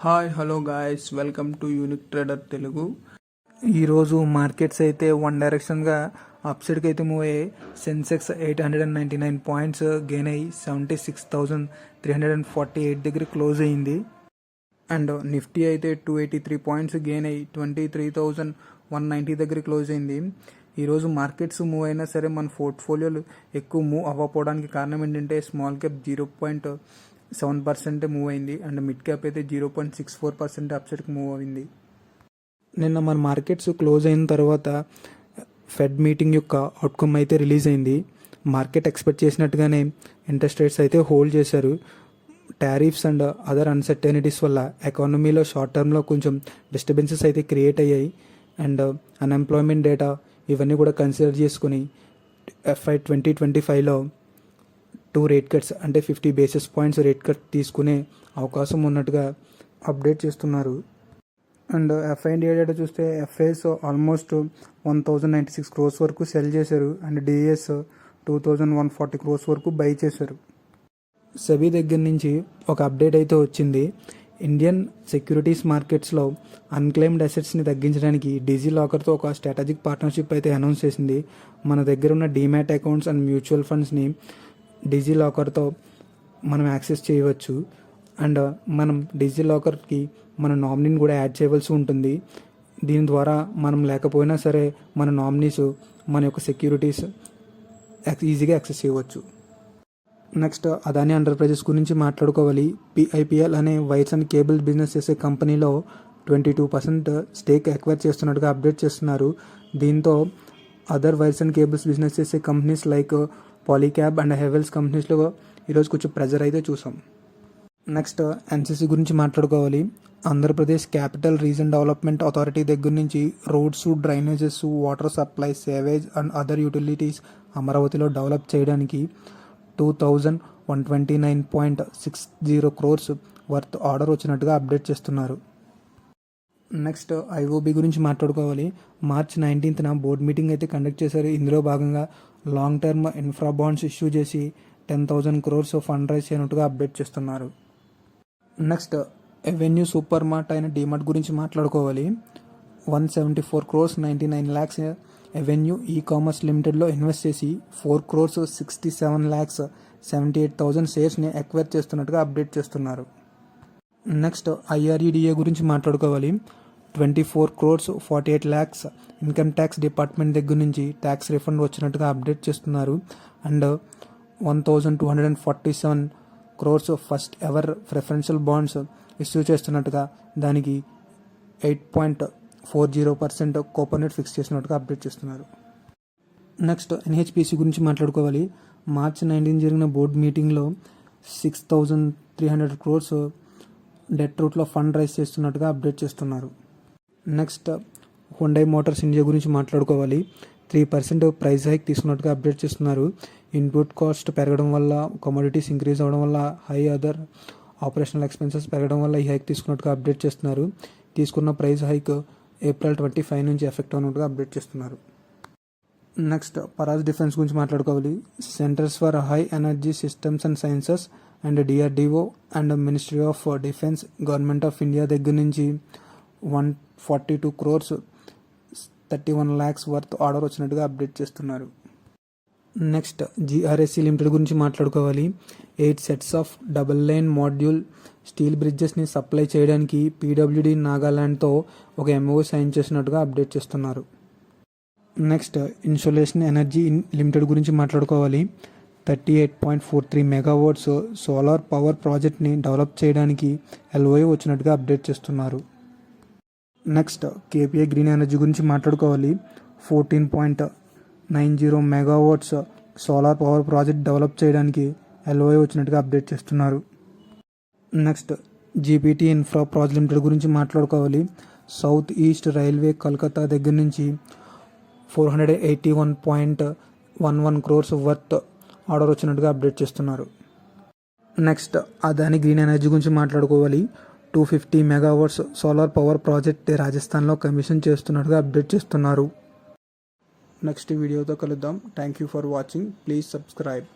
Hi hello guys, welcome to unique trader Telugu. ఈరోజు markets అయితే one డైరెక్షన్గా అప్సైడ్కి అయితే మూవ్ అయ్యాయి. సెన్సెక్స్ 899 పాయింట్స్ గెయిన్ అయ్యి 76,348 దగ్గర క్లోజ్ అయ్యింది. అండ్ నిఫ్టీ అయితే 283 పాయింట్స్ గెయిన్ అయ్యి 23,190 దగ్గర క్లోజ్ అయింది. ఈరోజు మార్కెట్స్ మూవ్ అయినా సరే మన పోర్ట్ఫోలియోలు ఎక్కువ మూవ్ అవ్వకపోవడానికి కారణం ఏంటంటే స్మాల్ క్యాప్ 0.7% మూవ్ అయింది అండ్ మిడ్ క్యాప్ అయితే 0.64% అప్సైడ్కి మూవ్ అయింది. నిన్న మన మార్కెట్స్ క్లోజ్ అయిన తర్వాత ఫెడ్ మీటింగ్ యొక్క అవుట్కమ్ అయితే రిలీజ్ అయింది. మార్కెట్ ఎక్స్పెక్ట్ చేసినట్టుగానే ఇంట్రెస్ట్ రేట్స్ అయితే హోల్డ్ చేశారు. టారిఫ్స్ అండ్ అదర్ అన్సర్టెనిటీస్ వల్ల ఎకానమీలో షార్ట్ టర్మ్లో కొంచెం డిస్టర్బెన్సెస్ అయితే క్రియేట్ అయ్యాయి అండ్ అన్ఎంప్లాయ్మెంట్ డేటా ఇవన్నీ కూడా కన్సిడర్ చేసుకుని FY 2025లో 2 రేట్ కట్స్ అంటే 50 బేసిస్ పాయింట్స్ రేట్ కట్ తీసుకునే అవకాశం ఉన్నట్టుగా అప్డేట్ చేస్తున్నారు. అండ్ FIND డేటా చూస్తే FIs ఆల్మోస్ట్ 1,096 crores వరకు సెల్ చేశారు అండ్ DAs 2,140 crores వరకు బై చేశారు. సెబీ దగ్గర నుంచి ఒక అప్డేట్ అయితే వచ్చింది. ఇండియన్ సెక్యూరిటీస్ మార్కెట్స్లో అన్క్లెయిమ్డ్ అసెట్స్ని తగ్గించడానికి డిజీ లాకర్తో ఒక స్ట్రాటజిక్ పార్ట్నర్షిప్ అయితే అనౌన్స్ చేసింది. మన దగ్గర ఉన్న డీమ్యాట్ అకౌంట్స్ అండ్ మ్యూచువల్ ఫండ్స్ని డిజీ లాకర్తో మనం యాక్సెస్ చేయవచ్చు అండ్ మనం డిజీ లాకర్కి మన నామినీని కూడా యాడ్ చేయవలసి ఉంటుంది. దీని ద్వారా మనం లేకపోయినా సరే మన నామినీస్ మన యొక్క సెక్యూరిటీస్ ఈజీగా యాక్సెస్ చేయవచ్చు. నెక్స్ట్ అదానీ ఎంటర్ప్రైజెస్ గురించి మాట్లాడుకోవాలి. PIPL అనే వైర్స్ అండ్ కేబుల్ బిజినెస్ చేసే కంపెనీలో 22% స్టేక్ ఎక్వైర్ చేస్తున్నట్టుగా అప్డేట్ చేస్తున్నారు. దీంతో other wires and cables business చేసే companies like Polycab and Havells కంపెనీస్లో ఈరోజు కొంచెం ప్రెజర్ అయితే చూసాం. నెక్స్ట్ NCC గురించి మాట్లాడుకోవాలి. Andhra Pradesh capital region development authority దగ్గర నుంచి roads, drainages, water supply, savage and other utilities అమరావతిలో డెవలప్ చేయడానికి 2,129.60 crores వర్త్ ఆర్డర్ వచ్చినట్టుగా అప్డేట్ చేస్తున్నారు. నెక్స్ట్ IOB గురించి మాట్లాడుకోవాలి. March 19th బోర్డ్ మీటింగ్ అయితే కండక్ట్ చేశారు. ఇందులో భాగంగా long term infra bonds issue చేసి 10,000 crores ఫండ్ రైజ్ చేయనట్టుగా అప్డేట్ చేస్తున్నారు. నెక్స్ట్ ఎవెన్యూ సూపర్ మార్ట్ అయిన డిమార్ట్ గురించి మాట్లాడుకోవాలి. 174 crores 99 lakhs avenue commerce లిమిటెడ్లో invest చేసి 4 crores 67 lakhs 78,000 షేర్స్ని ఎక్వైర్ చేస్తున్నట్టుగా అప్డేట్ చేస్తున్నారు. నెక్స్ట్ IREDA గురించి మాట్లాడుకోవాలి. 24 crores 48 lakhs income tax department దగ్గర నుంచి ట్యాక్స్ రిఫండ్ వచ్చినట్టుగా అప్డేట్ చేస్తున్నారు and 1,247 crores first ever preferential bonds issue చేస్తున్నట్టుగా దానికి 8.40% కూపన్ రేట్ ఫిక్స్ చేసినట్టుగా అప్డేట్ చేస్తున్నారు. నెక్స్ట్ NHPC గురించి మాట్లాడుకోవాలి. March 19 జరిగిన బోర్డు మీటింగ్లో 6,300 crores డెట్ రూట్లో ఫండ్ రైజ్ చేస్తున్నట్టుగా అప్డేట్ చేస్తున్నారు. నెక్స్ట్ హుండై మోటార్స్ ఇండియా గురించి మాట్లాడుకోవాలి. 3% ప్రైస్ హైక్ తీసుకున్నట్టుగా అప్డేట్ చేస్తున్నారు. ఇన్పుట్ కాస్ట్ పెరగడం వల్ల, కమోడిటీస్ ఇంక్రీజ్ అవ్వడం వల్ల, హై అదర్ ఆపరేషనల్ ఎక్స్పెన్సెస్ పెరగడం వల్ల ఈ హైక్ తీసుకున్నట్టుగా అప్డేట్ చేస్తున్నారు. తీసుకున్న ప్రైస్ హైక్ April 25 నుంచి ఎఫెక్ట్ అవునట్టుగా అప్డేట్ చేస్తున్నారు. నెక్స్ట్ పరాజ్ డిఫెన్స్ గురించి మాట్లాడుకోవాలి. Centres for high energy systems and sciences and DRDO and ministry of defence, government of India దగ్గర నుంచి 142 crores 31 lakhs వర్త్ ఆర్డర్ వచ్చినట్టుగా అప్డేట్ చేస్తున్నారు. నెక్స్ట్ GRSC లిమిటెడ్ గురించి మాట్లాడుకోవాలి. 8 sets of double line module steel బ్రిడ్జెస్ని supply చేయడానికి PWD నాగాల్యాండ్తో ఒక MOU సైన్ చేసినట్టుగా అప్డేట్ చేస్తున్నారు. నెక్స్ట్ ఇన్సోలేషన్ ఎనర్జీ లిమిటెడ్ గురించి మాట్లాడుకోవాలి. 38.43 megawatts సోలార్ పవర్ ప్రాజెక్ట్ని డెవలప్ చేయడానికి LOI వచ్చినట్టుగా అప్డేట్ చేస్తున్నారు. నెక్స్ట్ KPI గ్రీన్ ఎనర్జీ గురించి మాట్లాడుకోవాలి. 14.90 megawatts solar power project develop చేయడానికి LOI వచ్చినట్టుగా అప్డేట్ చేస్తున్నారు. Next GPT infra project limited గురించి మాట్లాడుకోవాలి. సౌత్ ఈస్ట్ రైల్వే కలకత్తా దగ్గర నుంచి 481.11 crores వర్త్ ఆర్డర్ వచ్చినట్టుగా అప్డేట్ చేస్తున్నారు. నెక్స్ట్ అదాని గ్రీన్ ఎనర్జీ గురించి మాట్లాడుకోవాలి. 250 megawatts సోలార్ పవర్ ప్రాజెక్ట్ రాజస్థాన్లో కమిషన్ చేస్తున్నట్టుగా అప్డేట్ చేస్తున్నారు. నెక్స్ట్ వీడియోతో కలుద్దాం. Thank you for watching. Please subscribe.